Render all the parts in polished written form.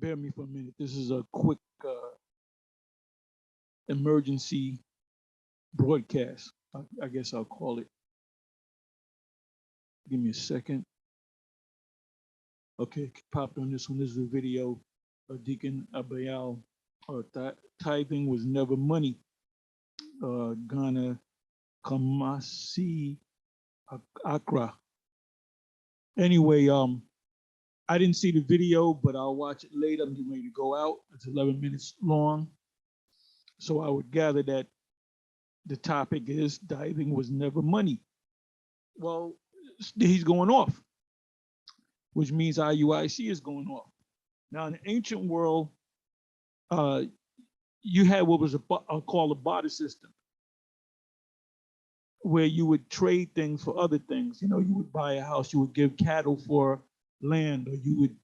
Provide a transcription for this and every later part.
bear me for a minute. This is a quick emergency broadcast. I guess I'll call it. Give me a second. Okay, popped on this one. This is a video of Deacon Abayal. Tithing was never money. Ghana Kamasi Accra. Anyway, I didn't see the video, but I'll watch it later. I'm getting ready to go out. It's 11 minutes long. So I would gather that the topic is tithing was never money. Well, he's going off, which means IUIC is going off. Now, in the ancient world, you had what was called a barter system, where you would trade things for other things. You know, you would buy a house, you would give cattle for land, or you would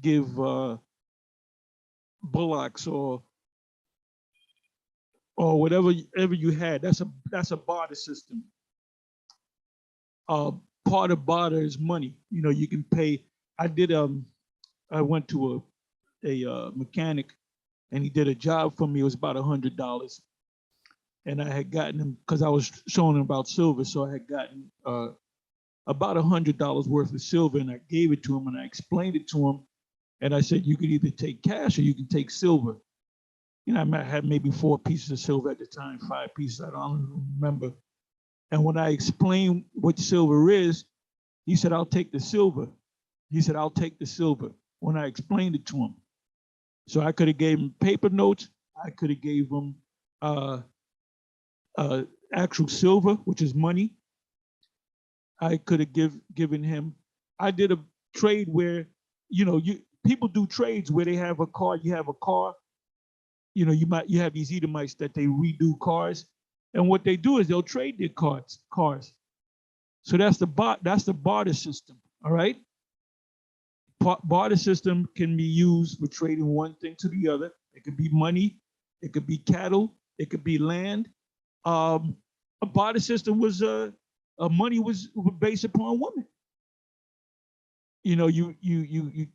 give bullocks or whatever you had. That's a barter system. Part of barter is money. You know, you can pay. I went to a mechanic, and he did a job for me. It was about $100, and I had gotten him because I was showing him about silver, so I had gotten about $100 worth of silver, and I gave it to him, and I explained it to him, and I said, you could either take cash or you can take silver. You know, I had maybe 4 pieces of silver at the time, 5 pieces, I don't remember. And when I explained what silver is, he said, I'll take the silver. He said, I'll take the silver when I explained it to him. So I could have gave him paper notes. I could have gave him actual silver, which is money. I could have given him. I did a trade where, you know, people do trades where they have a car. You have a car. You know, you have these Edomites that they redo cars, and what they do is they'll trade their cars. So that's the barter system. All right. Barter system can be used for trading one thing to the other. It could be money, it could be cattle, it could be land. A barter system was money was based upon women. You know, you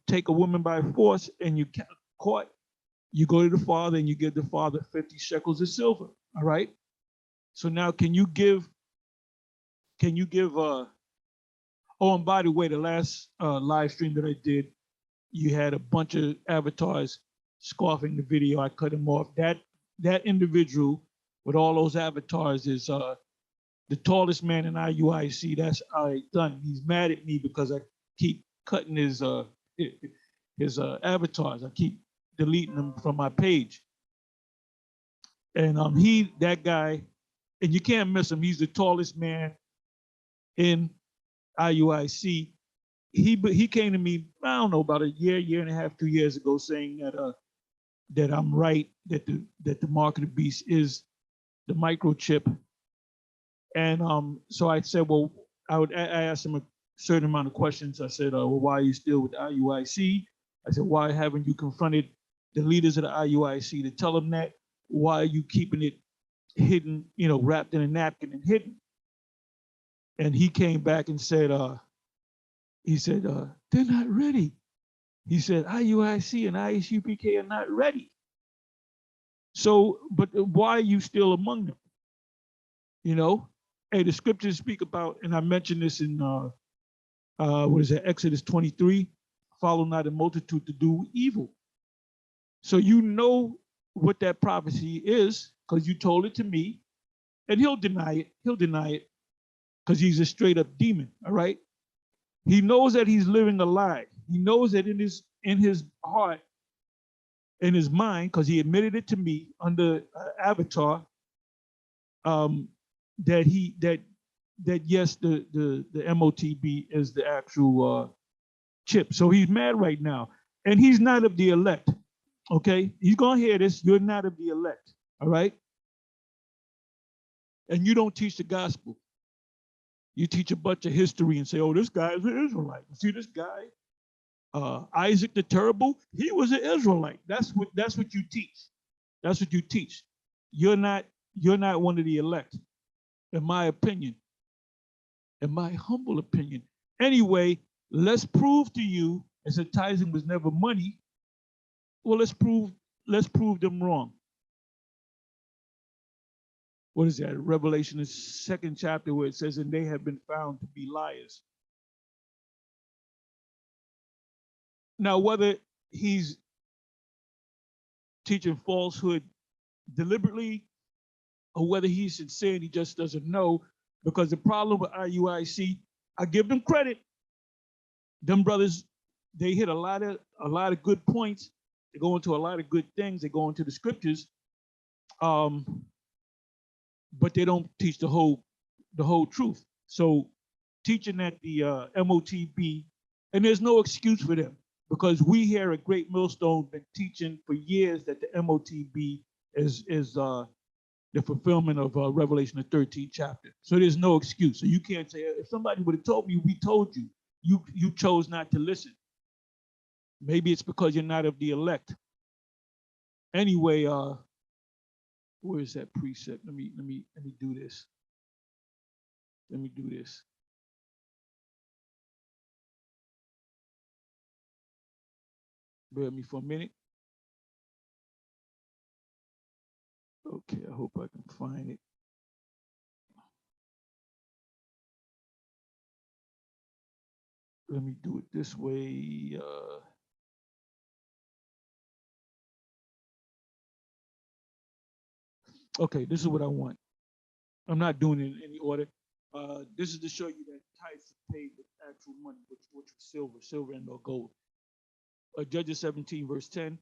take a woman by force and you caught. You go to the father and you give the father 50 shekels of silver. All right. So now, can you give? Oh, and by the way, the last live stream that I did, you had a bunch of avatars scoffing the video. I cut him off. That individual with all those avatars is the tallest man in IUIC. That's done. He's mad at me because I keep cutting his avatars. I keep deleting them from my page. And that guy, and you can't miss him. He's the tallest man in IUIC. He came to me, I don't know, about a year and a half, 2 years ago, saying that I'm right, that the mark of the beast is the microchip. And so I said, well, I asked him a certain amount of questions. I said, well, why are you still with the IUIC? I said, why haven't you confronted the leaders of the IUIC to tell them that? Why are you keeping it hidden, you know, wrapped in a napkin and hidden? And he came back and said, they're not ready. He said, IUIC and ISUPK are not ready. So, but why are you still among them? You know, hey, the scriptures speak about, and I mentioned this in, what is it, Exodus 23, follow not a multitude to do evil. So you know what that prophecy is because you told it to me, and he'll deny it. He'll deny it because he's a straight up demon, all right? He knows that he's living a lie. He knows that in his heart, in his mind, because he admitted it to me under Avatar, that yes, the MOTB is the actual chip. So he's mad right now, and he's not of the elect. Okay, he's gonna hear this. You're not of the elect. All right, and you don't teach the gospel. You teach a bunch of history and say, oh, this guy is an Israelite. See this guy, Isaac the Terrible, he was an Israelite. That's what you teach. That's what you teach. You're not one of the elect, in my opinion, in my humble opinion. Anyway, let's prove to you, as tithing was never money, Well, let's prove them wrong. What is that? Revelation, the second chapter, where it says, and they have been found to be liars. Now, whether he's teaching falsehood deliberately or whether he's sincere and he just doesn't know, because the problem with IUIC, I give them credit. Them brothers, they hit a lot of good points. They go into a lot of good things. They go into the scriptures, but they don't teach the whole truth. So teaching that the MOTB, and there's no excuse for them, because we here at Great Millstone been teaching for years that the MOTB is the fulfillment of Revelation, the 13th chapter. So there's no excuse. So you can't say, if somebody would have told me, we told you, you chose not to listen. Maybe it's because you're not of the elect. Anyway, where is that precept? Let me do this. Let me do this. Bear with me for a minute. Okay, I hope I can find it. Let me do it this way. Okay, this is what I want. I'm not doing it in any order. This is to show you that tithes are paid with actual money, which was silver and no gold. Judges 17, verse 10.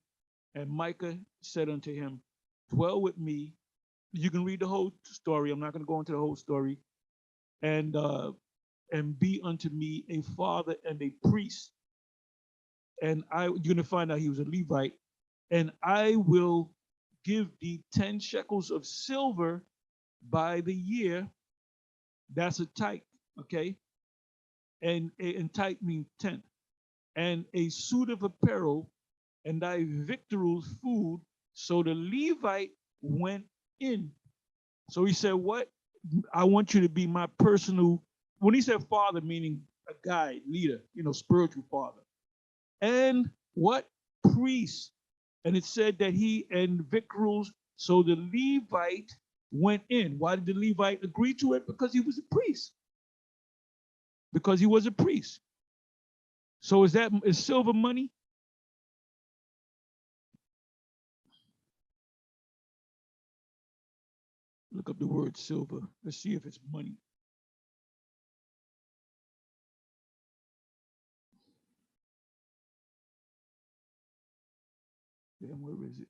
And Micah said unto him, dwell with me. You can read the whole story. I'm not going to go into the whole story. And be unto me a father and a priest. And you're going to find out he was a Levite. And I will give thee 10 shekels of silver by the year. That's a tithe, okay? And tithe means 10. And a suit of apparel, and thy victuals food. So the Levite went in. So he said, what? I want you to be my personal, when he said father, meaning a guide, leader, spiritual father. And what? Priest. And it said that he and victuals, so the Levite went in. Why did the Levite agree to it? Because he was a priest. Because he was a priest. So is silver money? Look up the word silver. Let's see if it's money. Damn, where is it?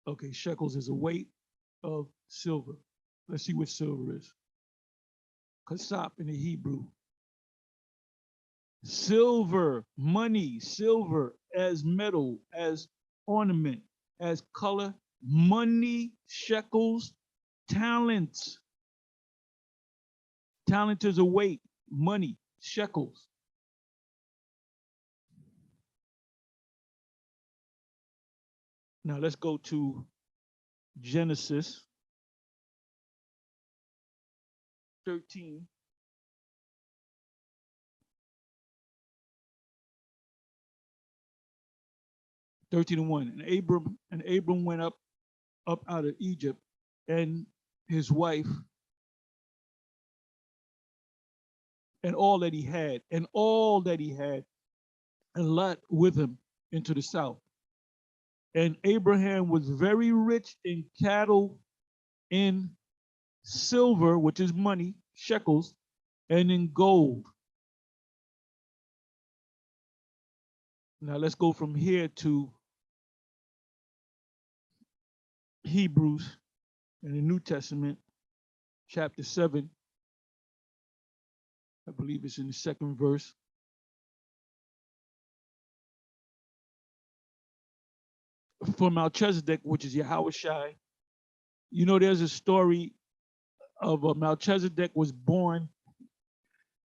Okay, shekels is a weight of silver. Let's see what silver is. Kasap in the Hebrew. Silver, money, silver as metal, as ornament, as color, money, shekels, talents. Talent is a weight, money, shekels. Now let's go to Genesis 13. 13:1. And Abram went up out of Egypt, and his wife, and all that he had, and Lot with him into the south. And Abraham was very rich in cattle, in silver, which is money, shekels, and in gold. Now let's go from here to Hebrews in the New Testament, chapter 7. I believe it's in the second verse. For Melchizedek, which is Yahushai, there's a story of Melchizedek was born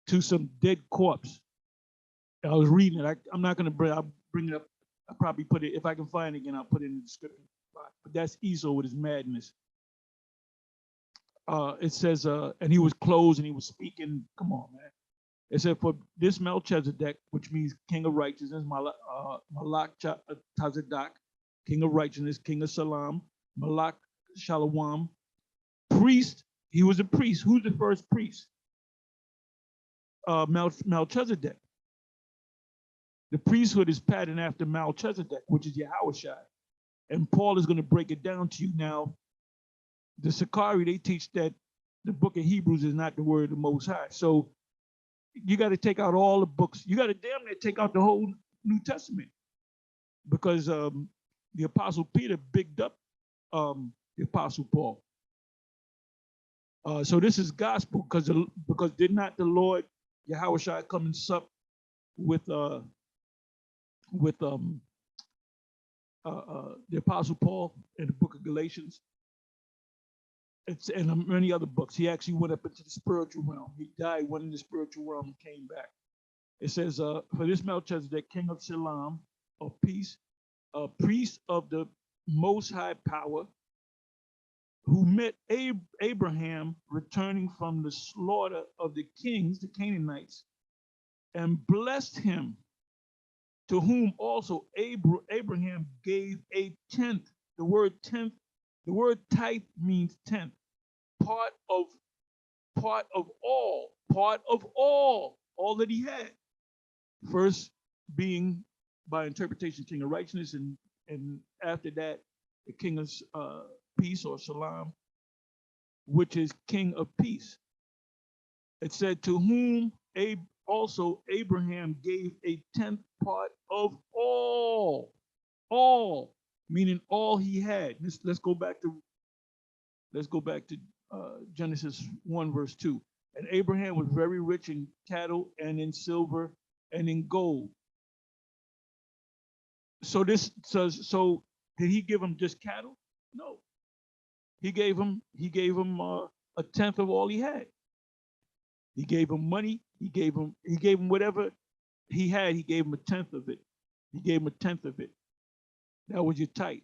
to some dead corpse. I was reading it. I'm not going to I'll bring it up. I'll probably put it, if I can find it again, I'll put it in the description. But that's Esau with his madness. It says, and he was clothed and he was speaking. Come on, man. It said, for this Melchizedek, which means king of righteousness, Malak Tazedek, king of righteousness, king of Salam, Malak Shalom, priest. He was a priest. Who's the first priest? Melchizedek. The priesthood is patterned after Melchizedek, which is Yahushua. And Paul is going to break it down to you now. The Sakari, they teach that the book of Hebrews is not the word of the Most High. So you got to take out all the books. You got to damn near take out the whole New Testament, because the Apostle Peter bigged up the Apostle Paul. So this is gospel, because did not the Lord Yahushua come and sup with the Apostle Paul in the book of Galatians? It's and many other books. He actually went up into the spiritual realm. He died, went in the spiritual realm, and came back. It says, for this Melchizedek, king of Shalom, of peace, a priest of the Most High power, who met Abraham returning from the slaughter of the kings, the Canaanites, and blessed him, to whom also Abraham gave a tenth. The word tenth, the word tithe means tenth. Part of all that he had. First being by interpretation king of righteousness, and after that the king of peace, or Shalom, which is king of peace. It said, to whom also Abraham gave a tenth part of all, meaning all he had. Let's go back to Genesis 1 verse 2. And Abraham was very rich in cattle and in silver and in gold. So did he give him just cattle? No. He gave him a tenth of all he had. He gave him money. He gave him whatever he had. He gave him a tenth of it. He gave him a tenth of it. That was your tithe.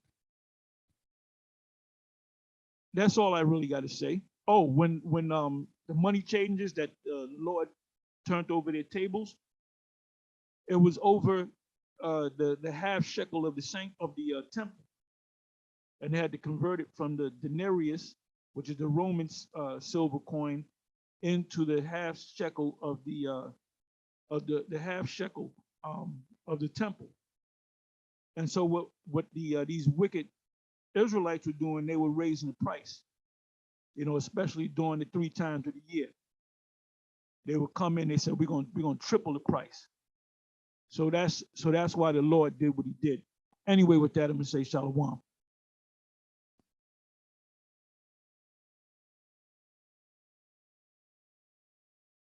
That's all I really got to say. Oh, when the money changes that the Lord turned over their tables, it was over the half shekel of the temple, and they had to convert it from the denarius, which is the Roman silver coin, into the half shekel of the half shekel of the temple. And so what these wicked Israelites were doing, they were raising the price, especially during the 3 times of the year. They would come in, they said, we're gonna triple the price. So that's why the Lord did what he did. Anyway, with that, I'm gonna say shalom.